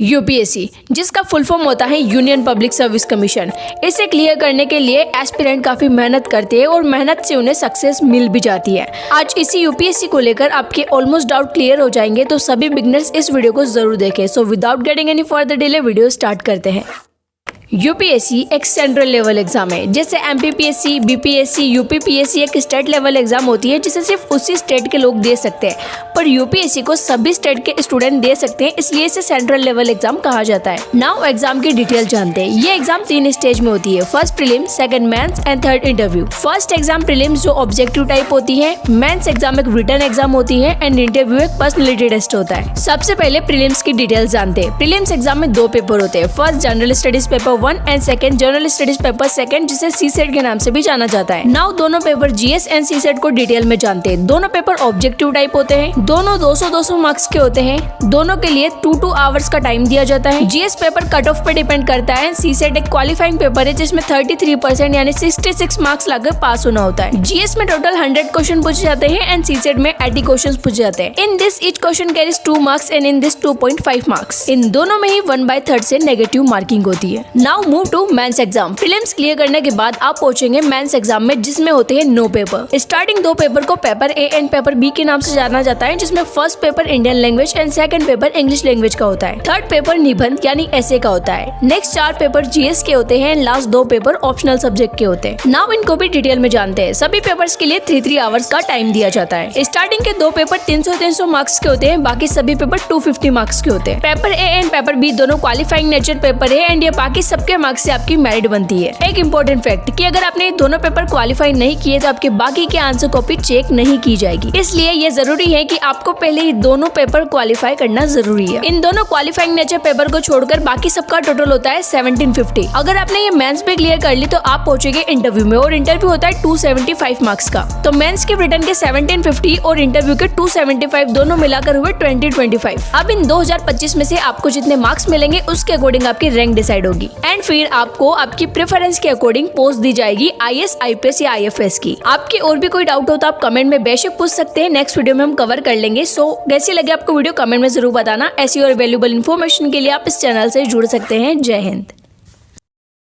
UPSC, जिसका full form होता है यूनियन पब्लिक सर्विस कमीशन। इसे क्लियर करने के लिए एस्पिरेंट काफी मेहनत करते हैं और मेहनत से उन्हें सक्सेस मिल भी जाती है। आज इसी यूपीएससी को लेकर आपके ऑलमोस्ट डाउट क्लियर हो जाएंगे, तो सभी बिगनर्स इस वीडियो को जरूर देखें। So without getting any further delay video start करते हैं। यूपीएससी एक सेंट्रल लेवल एग्जाम है। जैसे एमपीपीएससी, बीपीएससी, यूपीपीएससी एक स्टेट लेवल एग्जाम होती है जिसे सिर्फ उसी स्टेट के लोग दे सकते हैं, पर यूपीएससी को सभी स्टेट के स्टूडेंट दे सकते हैं, इसलिए इसे सेंट्रल लेवल एग्जाम कहा जाता है। नाउ एग्जाम की डिटेल जानते हैं। ये एग्जाम 3 स्टेज में होती है, first prelims, second mains and third interview. First exam prelims जो ऑब्जेक्टिव टाइप होती है, मेंस एग्जाम एक रिटन एग्जाम होती है एंड इंटरव्यू एक पर्सनैलिटी टेस्ट होता है। सबसे पहले प्रीलिम्स की डिटेल्स जानते हैं। प्रीलिम्स एग्जाम में 2 पेपर होते हैं, first general studies paper 1 and second general studies paper 2, जिसे सीसेट के नाम से भी जाना जाता है। नाउ दोनों पेपर जीएस एंड सीसेट को डिटेल में जानते हैं। दोनों पेपर ऑब्जेक्टिव टाइप होते हैं, दोनों 200-200 मार्क्स के होते हैं, दोनों के लिए 2 आवर्स का टाइम दिया जाता है। जीएस पेपर कट ऑफ पे डिपेंड करता है। सीसेट एक क्वालिफाइंग पेपर है जिसमें 33% यानी 66 मार्क्स लाकर पास होना होता है। जीएस में टोटल 100 क्वेश्चन पूछे जाते हैं एंड सीसेट में 80 क्वेश्चन पूछे जाते हैं। In this each question carries 2 marks and in this 2.5 marks. इन दोनों में ही 1/3 से नेगेटिव मार्किंग होती है। Now move to mains exam. Prelims clear करने के बाद आप पहुंचेंगे मेंस एग्जाम में, जिसमें होते हैं 9 पेपर। स्टार्टिंग 2 पेपर को paper A and paper B के नाम से जाना जाता है, जिसमें first paper Indian language and second paper English language का होता है। थर्ड पेपर निबंध यानी एसे का होता है। नेक्स्ट 4 पेपर जीएस के होते हैं, लास्ट 2 पेपर ऑप्शनल सब्जेक्ट के होते हैं। नाउ इनको भी डिटेल में जानते हैं। सभी पेपर्स के लिए 3 आवर्स का टाइम दिया जाता है। स्टार्टिंग के 2 पेपर 300 मार्क्स के होते हैं, बाकी सभी पेपर 250 मार्क्स के होते हैं। Paper A and paper B दोनों क्वालिफाइंग नेचर पेपर है एंड ये बाकी सबके मार्क्स से आपकी मेरिट बनती है। एक इम्पोर्टेंट फैक्ट कि अगर आपने दोनों पेपर क्वालिफाई नहीं किए तो आपके बाकी के आंसर कॉपी चेक नहीं की जाएगी, इसलिए ये जरूरी है कि आपको पहले ही दोनों पेपर क्वालिफाई करना जरूरी है। इन दोनों क्वालिफाइंग नेचर पेपर को छोड़कर बाकी सबका टोटल होता है 1750। अगर आपने ये मेंस पे क्लियर कर ली तो आप पहुंचेंगे इंटरव्यू में, और इंटरव्यू होता है 275 मार्क्स का। तो मेंस के रिटन के 1750 और इंटरव्यू के 275 दोनों मिलाकर हुए 2025। अब इन 2025 में से आपको जितने मार्क्स मिलेंगे उसके अकॉर्डिंग आपकी रैंक डिसाइड होगी एंड फिर आपको आपकी प्रेफरेंस के अकॉर्डिंग पोस्ट दी जाएगी आईएएस, आईपीएस या आईएफएस की। आपके और भी कोई डाउट हो तो आप कमेंट में बेशक पूछ सकते हैं, नेक्स्ट वीडियो में हम कवर कर लेंगे। सो कैसी लगे आपको वीडियो कमेंट में जरूर बताना। ऐसी और वैल्यूएबल इन्फॉर्मेशन के लिए आप इस चैनल से जुड़ सकते हैं। जय हिंद।